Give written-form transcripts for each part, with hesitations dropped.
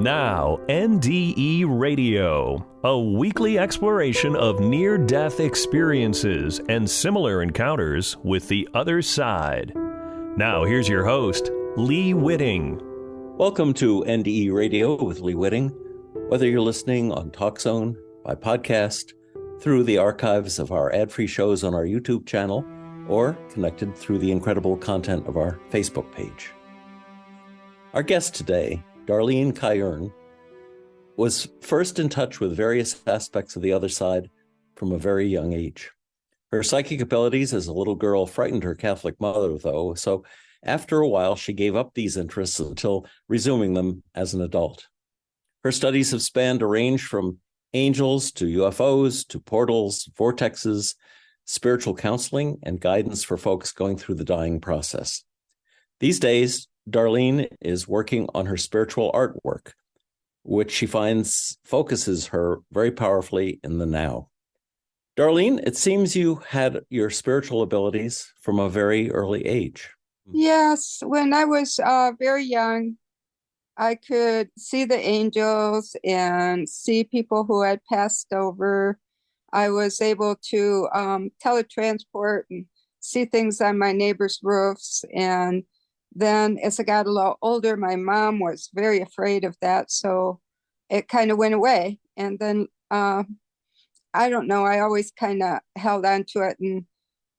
Now, NDE Radio, a weekly exploration of near-death experiences and similar encounters with the other side. Now, here's your host, Lee Witting. Welcome to NDE Radio with Lee Witting. Whether you're listening on TalkZone, by podcast, through the archives of our ad-free shows on our YouTube channel, or connected through the incredible content of our Facebook page. Our guest today, Darlene Kyurn, was first in touch with various aspects of the other side from a very young age. Her psychic abilities as a little girl frightened her Catholic mother, though, so after a while she gave up these interests until resuming them as an adult. Her studies have spanned a range from angels to UFOs to portals, vortexes, spiritual counseling, and guidance for folks going through the dying process. These days, Darlene is working on her spiritual artwork, which she finds focuses her very powerfully in the now. Darlene, it seems you had your spiritual abilities from a very early age. Yes, when I was very young, I could see the angels and see people who had passed over. I was able to teletransport and see things on my neighbors' roofs. And then as I got a little older, my mom was very afraid of that. So it kind of went away. And then, I don't know, I always kind of held on to it. And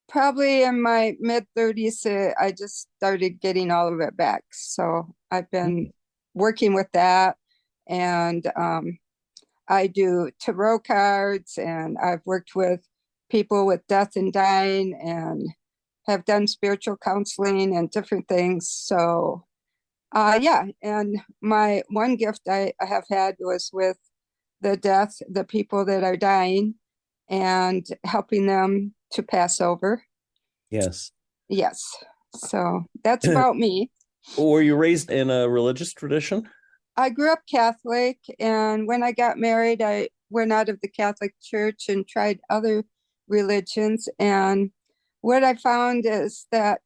probably in my mid-30s, I just started getting all of it back. So I've been working with that. And I do tarot cards, and I've worked with people with death and dying and have done spiritual counseling and different things. So, and my one gift I have had was with the people that are dying and helping them to pass over. Yes. Yes. So that's about me. Were you raised in a religious tradition? I grew up Catholic, and when I got married, I went out of the Catholic Church and tried other religions. And what I found is that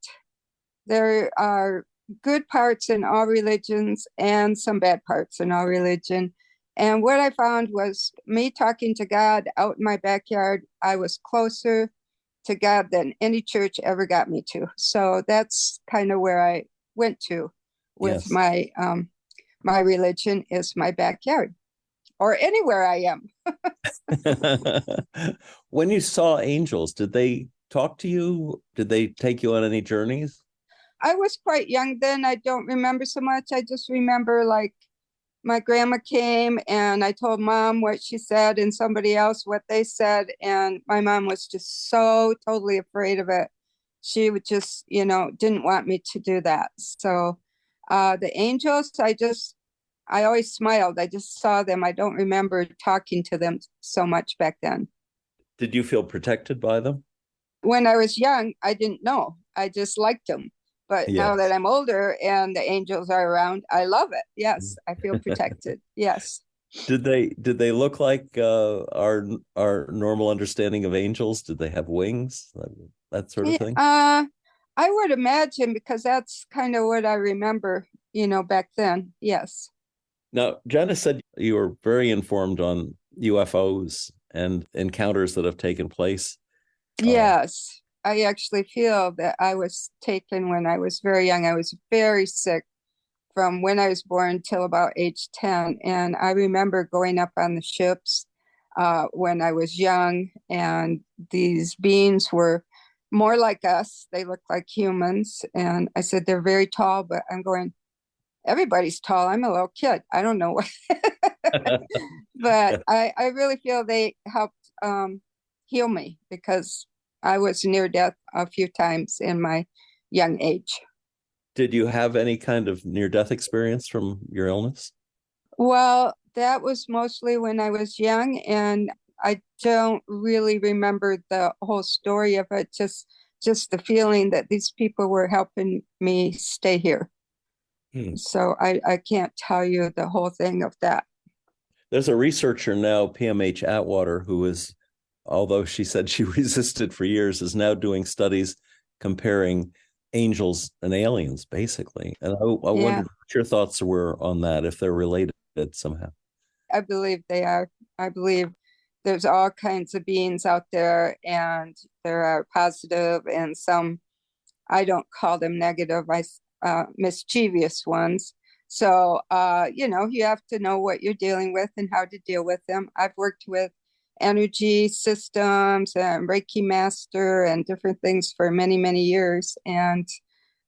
there are good parts in all religions and some bad parts in all religion. And what I found was me talking to God out in my backyard, I was closer to God than any church ever got me to. So that's kind of where I went to with my my religion is my backyard, or anywhere I am. When you saw angels, did they talk to you? Did they take you on any journeys? I was quite young then. I don't remember so much. I just remember like my grandma came and I told Mom what she said and somebody else what they said. And my mom was just so totally afraid of it. She would just, didn't want me to do that. So the angels, I always smiled. I just saw them. I don't remember talking to them so much back then. Did you feel protected by them? When I was young, I didn't know. I just liked them. But now that I'm older and the angels are around, I love it. Yes, I feel protected. Yes. Did they look like our normal understanding of angels? Did they have wings? That sort of thing? I would imagine, because that's kind of what I remember, back then. Yes. Now, Janice said you were very informed on UFOs and encounters that have taken place. Yes. I actually feel that I was taken when I was very young. I was very sick from when I was born till about age 10. And I remember going up on the ships when I was young, and these beings were more like us. They looked like humans. And I said, they're very tall, but I'm going, everybody's tall. I'm a little kid. I don't know what. But I really feel they helped heal me, because I was near death a few times in my young age. Did you have any kind of near-death experience from your illness? Well, that was mostly when I was young, and I don't really remember the whole story of it, just the feeling that these people were helping me stay here. So I can't tell you the whole thing of that. There's a researcher now, PMH Atwater, who is, although she said she resisted for years, is now doing studies comparing angels and aliens, basically. And I wondered what your thoughts were on that, if they're related. connected somehow. I believe they are. I believe there's all kinds of beings out there, and there are positive and some, I don't call them negative, mischievous ones. So, you have to know what you're dealing with and how to deal with them. I've worked with energy systems and Reiki master and different things for many, many years, and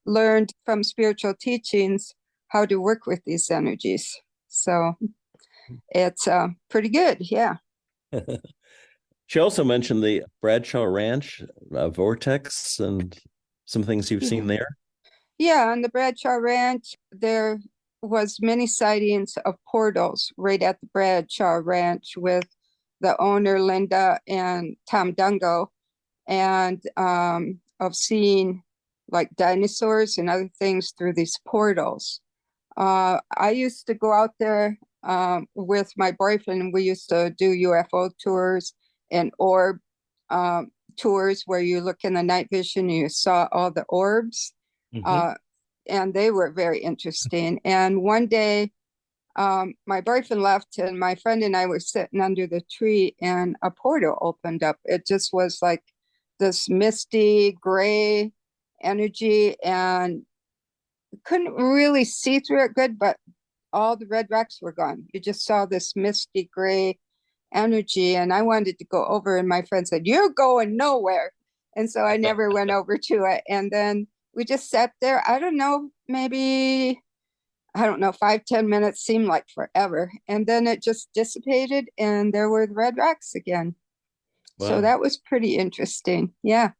learned from spiritual teachings how to work with these energies. So it's pretty good. Yeah. She also mentioned the Bradshaw Ranch, vortex, and some things you've seen there. Yeah, on the Bradshaw Ranch, there was many sightings of portals right at the Bradshaw Ranch with the owner, Linda, and Tom Dungo, and of seeing like dinosaurs and other things through these portals. I used to go out there with my boyfriend, and we used to do UFO tours and orb tours where you look in the night vision and you saw all the orbs. And they were very interesting. And one day, my boyfriend left, and my friend and I were sitting under the tree, and a portal opened up. It just was like this misty gray energy, and couldn't really see through it good, but all the red rocks were gone. You just saw this misty gray energy, and I wanted to go over, and my friend said, "You're going nowhere." And so I never went over to it. And then we just sat there. I don't know, maybe, 5-10 minutes, seemed like forever. And then it just dissipated, and there were the red rocks again. Wow. So that was pretty interesting. Yeah.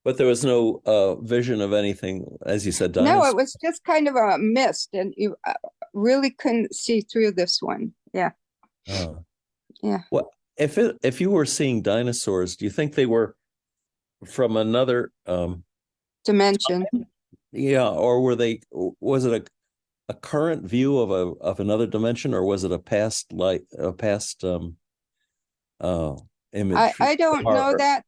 But there was no vision of anything, as you said, dinosaurs? No, it was just kind of a mist, and you really couldn't see through this one. Yeah. Oh. Yeah. Well, if you were seeing dinosaurs, do you think they were from another dimension? Yeah, or was it a current view of another dimension, or was it a past image? I don't know that.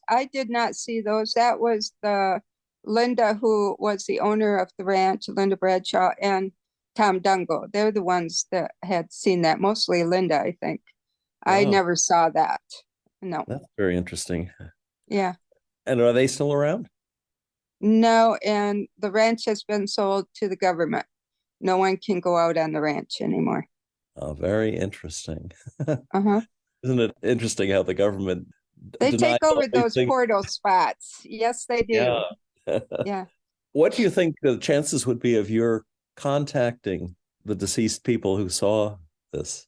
I did not see those. That was the Linda, who was the owner of the ranch, Linda Bradshaw, and Tom Dungo. They're the ones that had seen that. Mostly Linda, I think. Wow. I never saw that. No. That's very interesting. Yeah. And are they still around? No, and the ranch has been sold to the government. No one can go out on the ranch anymore. Oh, very interesting. Uh-huh. Isn't it interesting how the government they take over those portal spots? Yes, they do. Yeah. Yeah. What do you think the chances would be of your contacting the deceased people who saw this?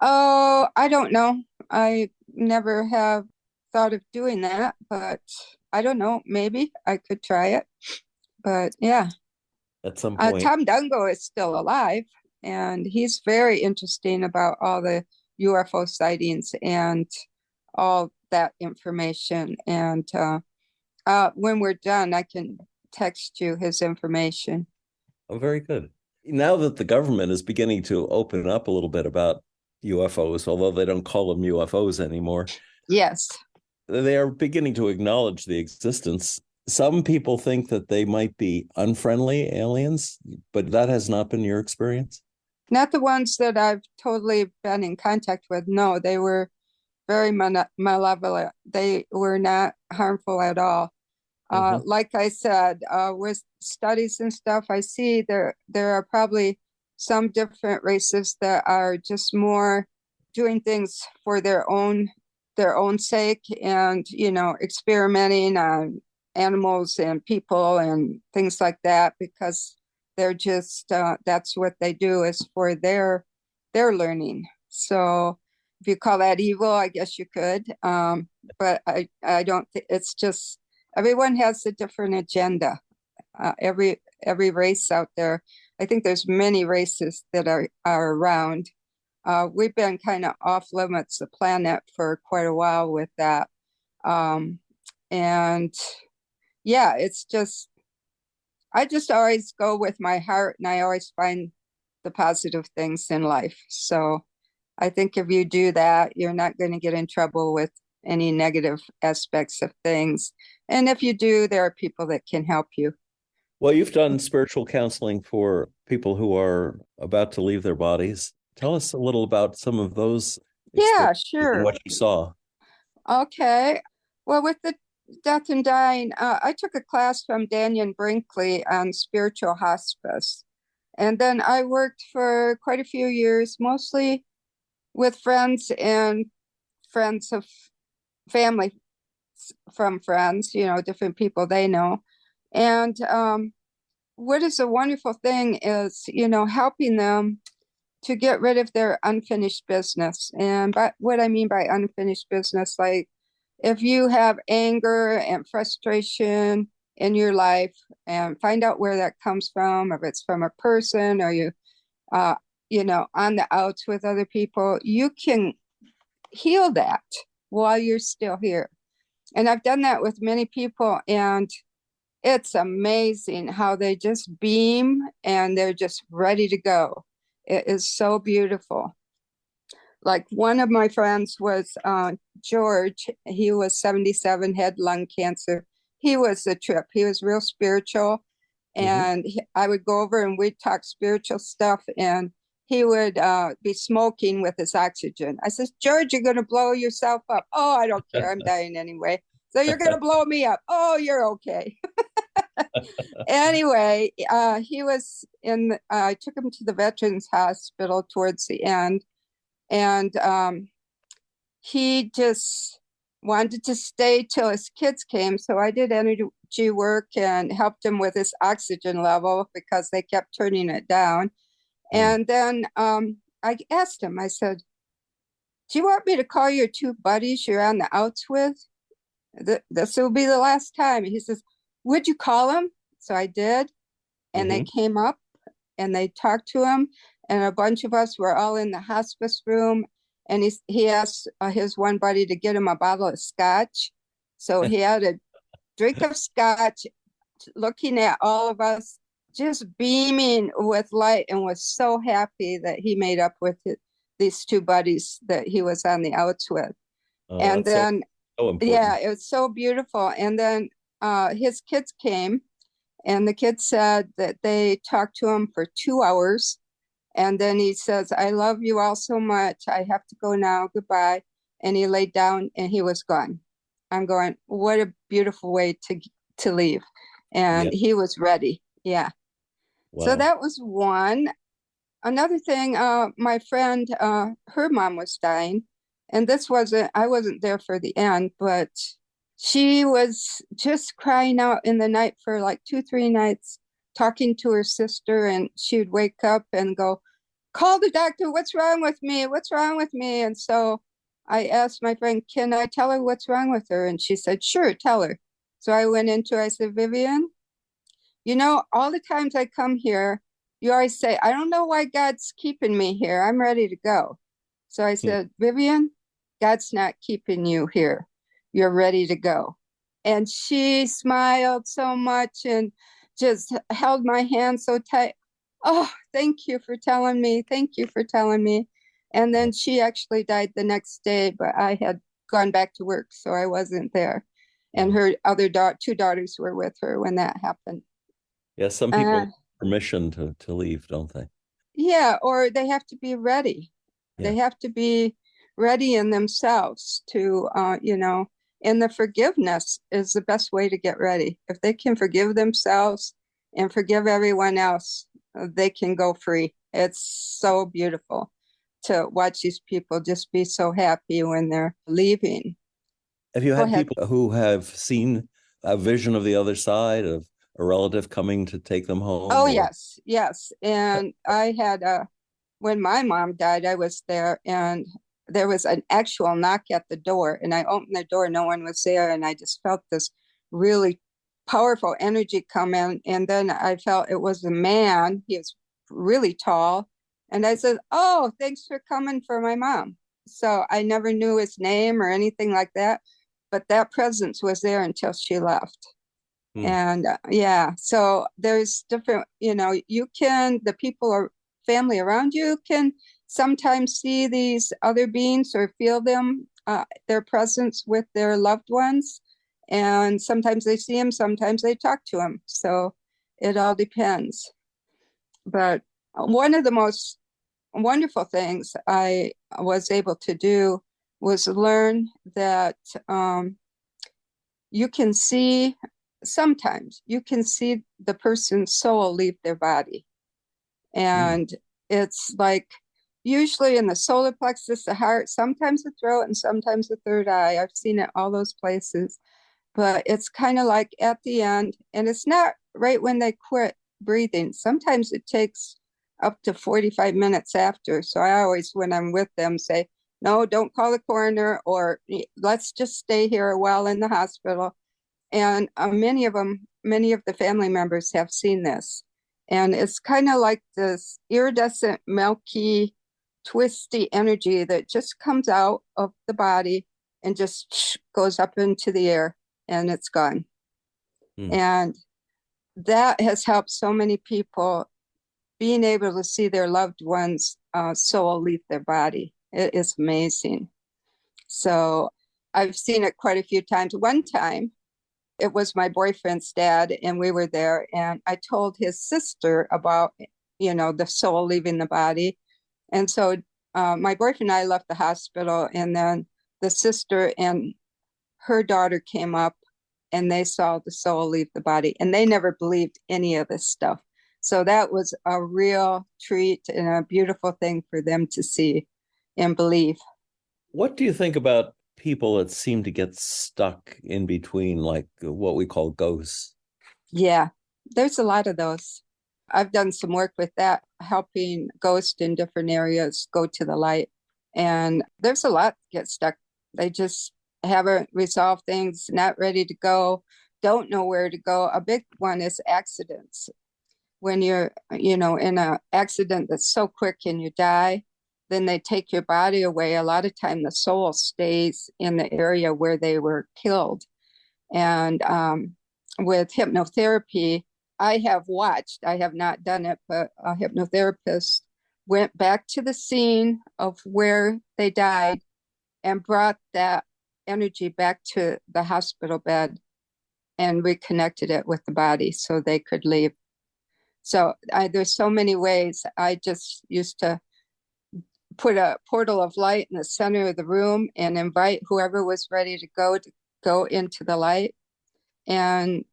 Oh, I don't know. I never have thought of doing that, but I don't know. Maybe I could try it. But yeah. At some point. Tom Dungo is still alive, and he's very interesting about all the UFO sightings and all that information. And when we're done, I can text you his information. Oh, very good. Now that the government is beginning to open up a little bit about UFOs, although they don't call them UFOs anymore. Yes. They are beginning to acknowledge the existence. Some people think that they might be unfriendly aliens, but that has not been your experience? Not the ones that I've totally been in contact with. No, they were very malevolent. They were not harmful at all. Like I said, with studies and stuff, I see there are probably some different races that are just more doing things for their own sake, and experimenting on animals and people and things like that, because they're just that's what they do, is for their learning. So if you call that evil, I guess you could, but I don't think it's just, everyone has a different agenda. Every race out there, I think there's many races that are around. We've been kind of off limits, the planet, for quite a while with that. And yeah, it's just, I just always go with my heart, and I always find the positive things in life. So I think if you do that, you're not going to get in trouble with any negative aspects of things. And if you do, there are people that can help you Well, you've done spiritual counseling for people who are about to leave their bodies. Tell us a little about some of those Yeah, experiences and sure. what you saw. Okay. Well, with the death and dying, I took a class from Daniel Brinkley on spiritual hospice. And then I worked for quite a few years, mostly with friends and friends of family from friends, different people they know. And what is a wonderful thing is, helping them to get rid of their unfinished business. And what I mean by unfinished business, like if you have anger and frustration in your life, and find out where that comes from, if it's from a person or on the outs with other people, you can heal that while you're still here. And I've done that with many people, and it's amazing how they just beam and they're just ready to go. It is so beautiful. Like one of my friends was George. He was 77, had lung cancer. He was a trip. He was real spiritual. And I would go over and we'd talk spiritual stuff, and he would be smoking with his oxygen. I said, George, you're going to blow yourself up. Oh, I don't care. I'm dying anyway. So you're going to blow me up. Oh, you're okay. Anyway, he was I took him to the Veterans Hospital towards the end, and he just wanted to stay till his kids came. So I did energy work and helped him with his oxygen level because they kept turning it down. And then I asked him, I said, do you want me to call your two buddies you're on the outs with? This will be the last time. And he says, would you call him? So I did. And they came up and they talked to him. And a bunch of us were all in the hospice room. And he asked his one buddy to get him a bottle of scotch. So he had a drink of scotch, looking at all of us, just beaming with light, and was so happy that he made up with these two buddies that he was on the outs with. And then, so important. Yeah, it was so beautiful. And then his kids came, and the kids said that they talked to him for 2 hours. And then he says, I love you all so much. I have to go now. Goodbye. And he laid down and he was gone. I'm going, what a beautiful way to leave. And he was ready. Yeah. Wow. So that was one. Another thing, my friend, her mom was dying. And I wasn't there for the end, but she was just crying out in the night for like 2-3 nights, talking to her sister, and she would wake up and go, call the doctor. What's wrong with me? What's wrong with me? And so I asked my friend, can I tell her what's wrong with her? And she said, sure, tell her. So I went I said, Vivian, all the times I come here, you always say, I don't know why God's keeping me here. I'm ready to go. So I said, Vivian, God's not keeping you here. You're ready to go. And she smiled so much and just held my hand so tight. Oh, thank you for telling me. Thank you for telling me. And then she actually died the next day, but I had gone back to work, so I wasn't there. And her other two daughters were with her when that happened. Yeah, some people have permission to leave, don't they? Yeah, or they have to be ready. Yeah. They have to be ready in themselves to, and the forgiveness is the best way to get ready. If they can forgive themselves and forgive everyone else, they can go free. It's so beautiful to watch these people just be so happy when they're leaving. Have you had people who have seen a vision of the other side, of a relative coming to take them home? Oh, yes. And I had, when my mom died, I was there, and there was an actual knock at the door, and I opened the door, no one was there, and I just felt this really powerful energy come in. And then I felt it was a man. He was really tall. And I said, oh, thanks for coming for my mom. So I never knew his name or anything like that, but that presence was there until she left. And so there's different, the people or family around you can sometimes see these other beings or feel them, their presence with their loved ones. And sometimes they see them, sometimes they talk to them. So It all depends. But one of the most wonderful things I was able to do was learn that you can see, sometimes you can see the person's soul leave their body. And it's like usually in the solar plexus, the heart, sometimes the throat, and sometimes the third eye. I've seen it all those places. But it's kind of like at the end, and it's not right when they quit breathing. Sometimes it takes up to 45 minutes after. So I always, when I'm with them, say, no, don't call the coroner, or let's just stay here a while in the hospital. And many of the family members have seen this. And it's kind of like this iridescent, milky, twisty energy that just comes out of the body and just goes up into the air, and it's gone. And that has helped so many people being able to see their loved ones' soul leave their body. It is amazing. So I've seen it quite a few times. One time, it was my boyfriend's dad, and we were there, and I told his sister about, the soul leaving the body. And so my boyfriend and I left the hospital, and then the sister and her daughter came up, and they saw the soul leave the body, and they never believed any of this stuff. So that was a real treat and a beautiful thing for them to see and believe. What do you think about people that seem to get stuck in between, like what we call ghosts? Yeah, there's a lot of those. I've done some work with that, helping ghosts in different areas go to the light. And there's a lot that get stuck. They just haven't resolved things, not ready to go, don't know where to go. A big one is accidents. When you're, in an accident that's so quick and you die, then they take your body away. A lot of time the soul stays in the area where they were killed. And with hypnotherapy, I have not done it, but a hypnotherapist went back to the scene of where they died and brought that energy back to the hospital bed and reconnected it with the body so they could leave. So there's so many ways. I just used to put a portal of light in the center of the room and invite whoever was ready to go into the light. And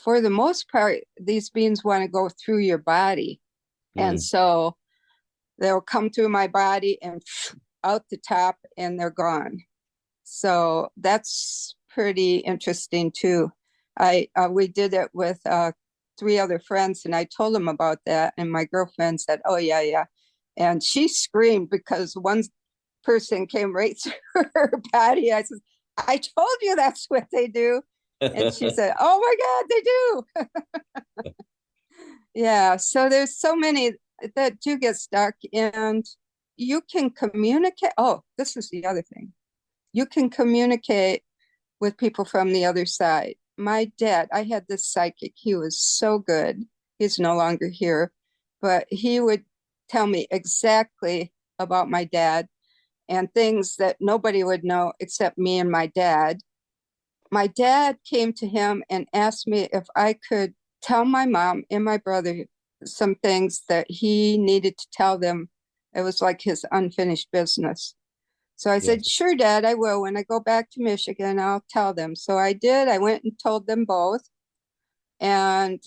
for the most part, these beings want to go through your body. And so they'll come through my body and out the top, and they're gone. So that's pretty interesting too. We did it with 3 other friends, and I told them about that, and my girlfriend said, oh yeah. And she screamed because one person came right through her body. I said, I told you that's what they do. And she said, oh my God, they do. Yeah, so there's so many that do get stuck, and you can communicate. Oh, this is the other thing. You can communicate with people from the other side. My dad, I had this psychic. He was so good. He's no longer here, but he would tell me exactly about my dad and things that nobody would know except me and my dad. My dad came to him and asked me if I could tell my mom and my brother some things that he needed to tell them. It was like his unfinished business. So I said, sure, Dad, I will. When I go back to Michigan, I'll tell them. So I did. I went and told them both and,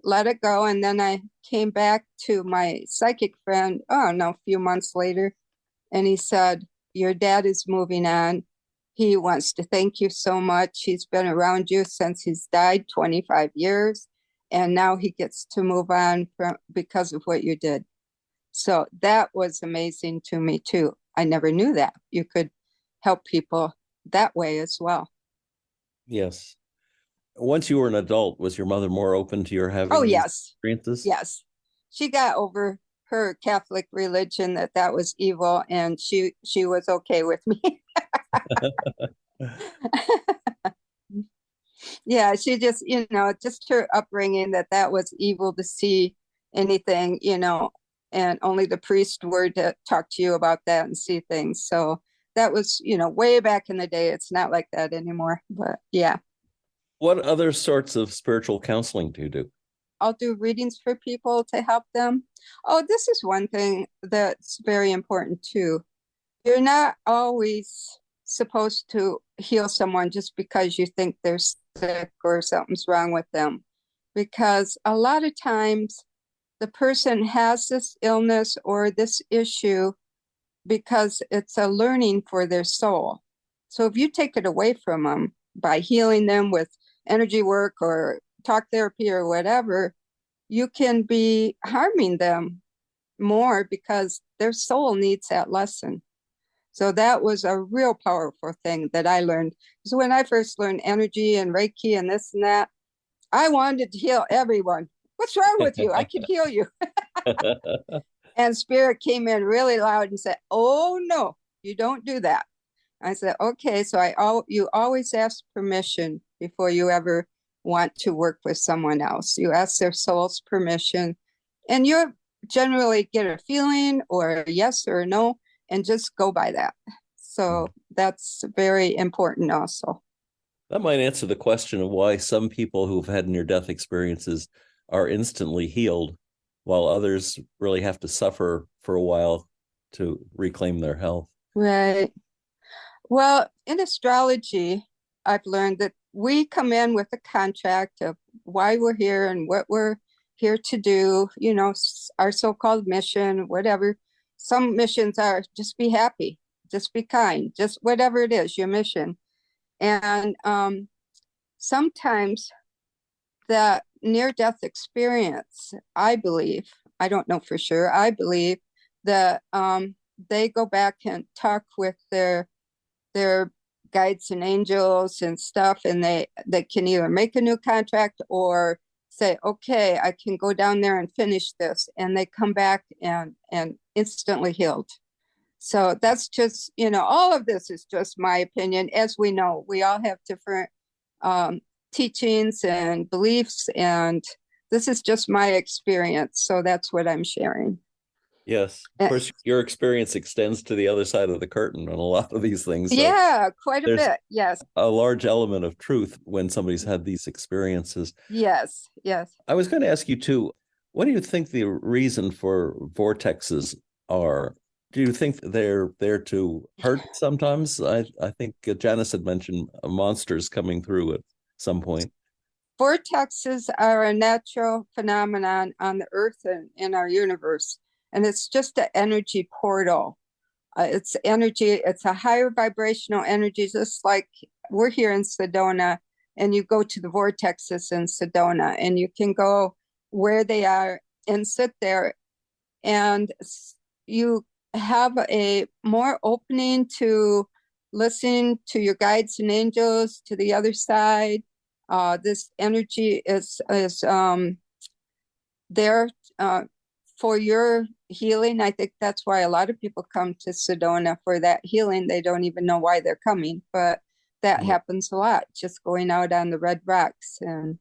let it go. And then I came back to my psychic friend, a few months later. And he said, your dad is moving on. He wants to thank you so much. He's been around you since he's died 25 years. And now he gets to move on because of what you did. So that was amazing to me, too. I never knew that you could help people that way as well. Yes. Once you were an adult, was your mother more open to your having experiences? Yes. She got over her Catholic religion, that was evil, and she was okay with me. Yeah, she just, just her upbringing that was evil to see anything, and only the priest were to talk to you about that and see things. So that was, way back in the day. It's not like that anymore, but yeah. What other sorts of spiritual counseling do you do? I'll do readings for people to help them. Oh, this is one thing that's very important too. You're not always supposed to heal someone just because you think they're sick or something's wrong with them. Because a lot of times the person has this illness or this issue because it's a learning for their soul. So if you take it away from them by healing them with energy work or talk therapy or whatever, you can be harming them more because their soul needs that lesson. So that was a real powerful thing that I learned. So when I first learned energy and Reiki and this and that, I wanted to heal everyone. What's wrong with you? I can heal you. And Spirit came in really loud and said, oh, no, you don't do that. I said, okay. So you always ask permission before you ever want to work with someone else. You ask their soul's permission, and you generally get a feeling or a yes or a no, and just go by that. So that's very important also. That might answer the question of why some people who've had near-death experiences are instantly healed, while others really have to suffer for a while to reclaim their health. Right. Well, in astrology, I've learned that we come in with a contract of why we're here and what we're here to do, you know, our so-called mission, whatever. Some missions are just be happy, just be kind, just whatever it is, your mission. And sometimes that near-death experience, I believe, I don't know for sure, I believe that they go back and talk with their guides and angels and stuff, and they can either make a new contract or say, okay, I can go down there and finish this, and they come back and instantly healed. So that's just, you know, all of this is just my opinion. As we know, we all have different teachings and beliefs, and this is just my experience. So that's what I'm sharing. Yes, of course, your experience extends to the other side of the curtain on a lot of these things. So yeah, quite a bit. Yes. A large element of truth when somebody's had these experiences. Yes, yes. I was going to ask you too, what do you think the reason for vortexes are? Do you think they're there to hurt sometimes? I think Janice had mentioned monsters coming through at some point. Vortexes are a natural phenomenon on the Earth and in our universe. And it's just an energy portal. It's energy. It's a higher vibrational energy, just like we're here in Sedona, and you go to the vortexes in Sedona, and you can go where they are and sit there, and you have a more opening to listen to your guides and angels to the other side. This energy is there for your healing. I think that's why a lot of people come to Sedona for that healing. They don't even know why they're coming, but that happens a lot. Just going out on the red rocks and,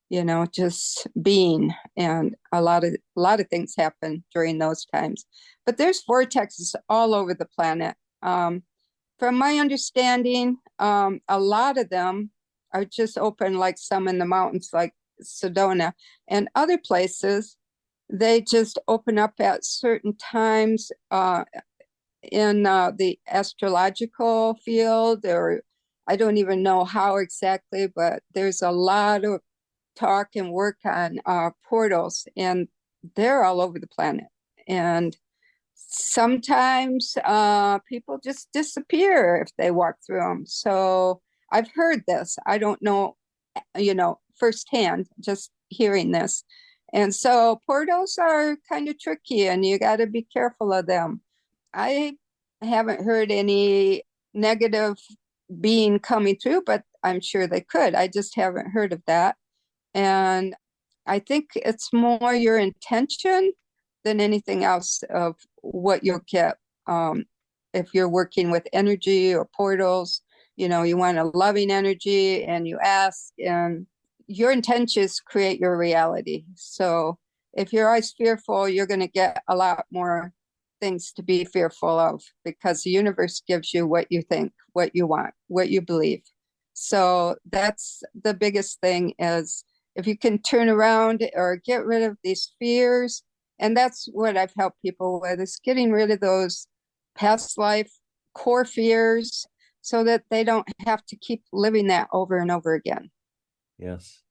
you know, just being, and a lot of things happen during those times. But there's vortexes all over the planet. From my understanding, a lot of them are just open, like some in the mountains, like Sedona, and other places they just open up at certain times in the astrological field, or I don't even know how exactly, but there's a lot of talk and work on portals, and they're all over the planet. And sometimes people just disappear if they walk through them. So I've heard this. I don't know, you know, firsthand, just hearing this. And so portals are kind of tricky, and you got to be careful of them. I haven't heard any negative being coming through, but I'm sure they could. I just haven't heard of that. And I think it's more your intention than anything else of what you'll get. If you're working with energy or portals, you know, you want a loving energy, and you ask, and your intentions create your reality. So if you're always fearful, you're going to get a lot more things to be fearful of, because the universe gives you what you think, what you want, what you believe. So that's the biggest thing, is if you can turn around or get rid of these fears. And that's what I've helped people with, is getting rid of those past life core fears so that they don't have to keep living that over and over again. Yes.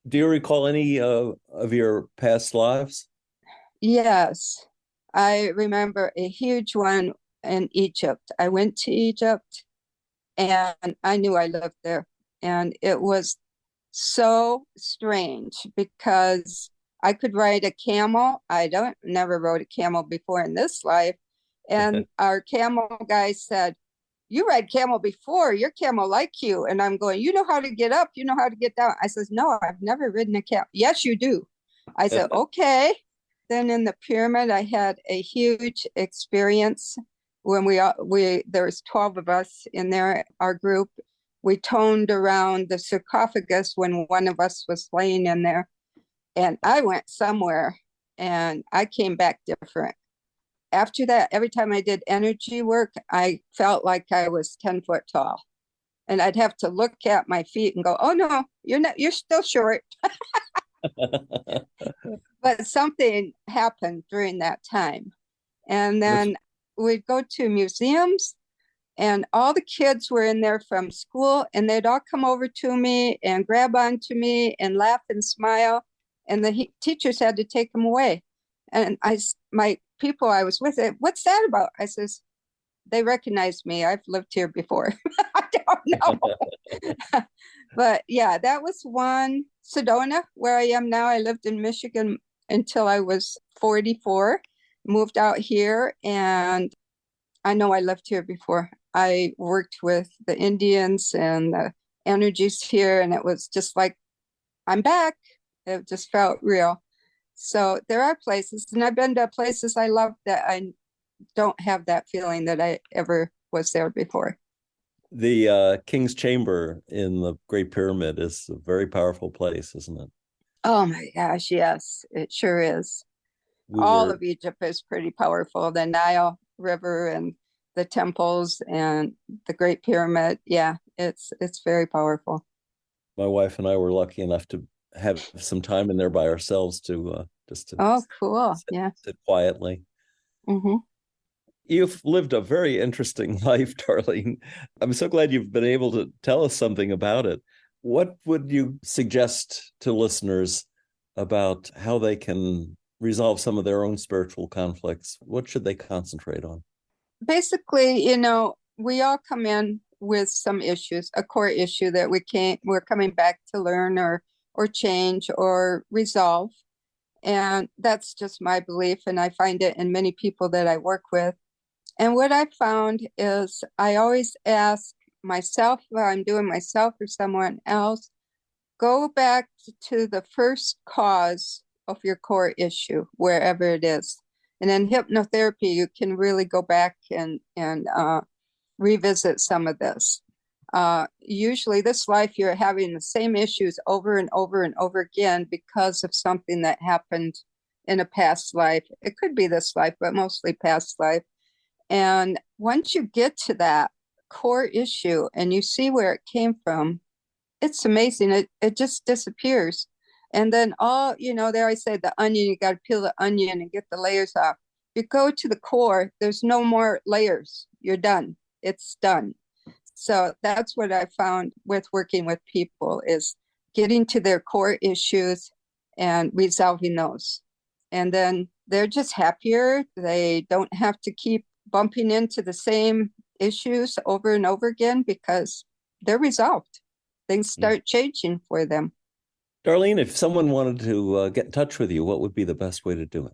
Do you recall any of your past lives? Yes. I remember a huge one in Egypt. I went to Egypt and I knew I lived there. And it was so strange because I could ride a camel. Never rode a camel before in this life. And our camel guy said, "You ride camel before, your camel like you." And I'm going, "You know how to get up, you know how to get down." I says, "No, I've never ridden a camel." "Yes, you do." I said, "Okay." Then in the pyramid, I had a huge experience when there was 12 of us in there, our group. We toned around the sarcophagus when one of us was laying in there. And I went somewhere and I came back different. After that, every time I did energy work, I felt like I was 10 foot tall. And I'd have to look at my feet and go, "Oh no, you're not, you're still short." But something happened during that time. And then we'd go to museums and all the kids were in there from school and they'd all come over to me and grab onto me and laugh and smile. And the teachers had to take them away. And my people I was with said, "What's that about?" I says, "They recognize me. I've lived here before." I don't know. But yeah, that was one. Sedona, where I am now. I lived in Michigan until I was 44, moved out here, and I know I lived here before. I worked with the Indians and the energies here, and it was just like, I'm back. It just felt real. So there are places, and I've been to places I love that I don't have that feeling that I ever was there before. The King's Chamber in the Great Pyramid is a very powerful place, isn't it? Oh my gosh, yes, it sure is. All of Egypt is pretty powerful. The Nile River and the temples and the Great Pyramid. Yeah, it's very powerful. My wife and I were lucky enough to have some time in there by ourselves to Oh, cool. sit quietly. Mm-hmm. You've lived a very interesting life, Darlene. I'm so glad you've been able to tell us something about it. What would you suggest to listeners about how they can resolve some of their own spiritual conflicts? What should they concentrate on? Basically, we all come in with some issues, a core issue that we're coming back to learn or change or resolve. And that's just my belief. And I find it in many people that I work with. And what I found is I always ask myself, while I'm doing myself or someone else, go back to the first cause of your core issue, wherever it is. And in hypnotherapy, you can really go back and revisit some of this. Usually this life, you're having the same issues over and over and over again because of something that happened in a past life. It could be this life, but mostly past life. And once you get to that core issue and you see where it came from, it's amazing. It just disappears. And then there I say the onion, you got to peel the onion and get the layers off. You go to the core, there's no more layers. You're done. It's done. So that's what I found with working with people, is getting to their core issues and resolving those. And then they're just happier. They don't have to keep bumping into the same issues over and over again because they're resolved. Things start changing for them. Darlene, if someone wanted to get in touch with you, what would be the best way to do it?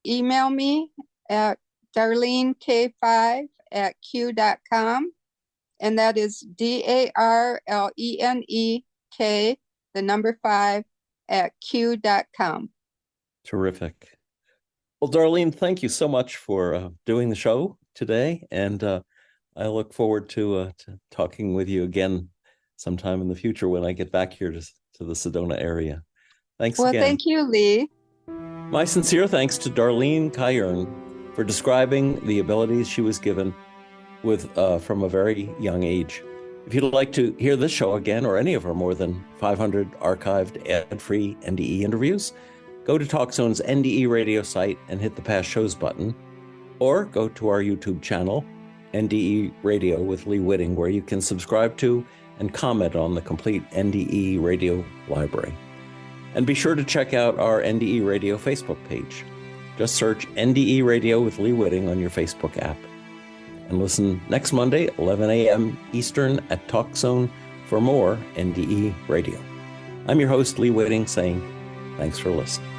Email me at darlenek5@q.com. And that is DARLENEK, the number 5 @q.com. Terrific. Well, Darlene, thank you so much for doing the show today. And I look forward to talking with you again sometime in the future when I get back here to the Sedona area. Thanks again. Well, thank you, Lee. My sincere thanks to Darlene Kyurn for describing the abilities she was given with from a very young age. If you'd like to hear this show again or any of our more than 500 archived ad-free NDE interviews, go to TalkZone's NDE Radio site and hit the Past Shows button, or go to our YouTube channel, NDE Radio with Lee Witting, where you can subscribe to and comment on the complete NDE Radio library. And be sure to check out our NDE Radio Facebook page. Just search NDE Radio with Lee Witting on your Facebook app. And listen next Monday, 11 a.m. Eastern at TalkZone for more NDE Radio. I'm your host, Lee Witting, saying thanks for listening.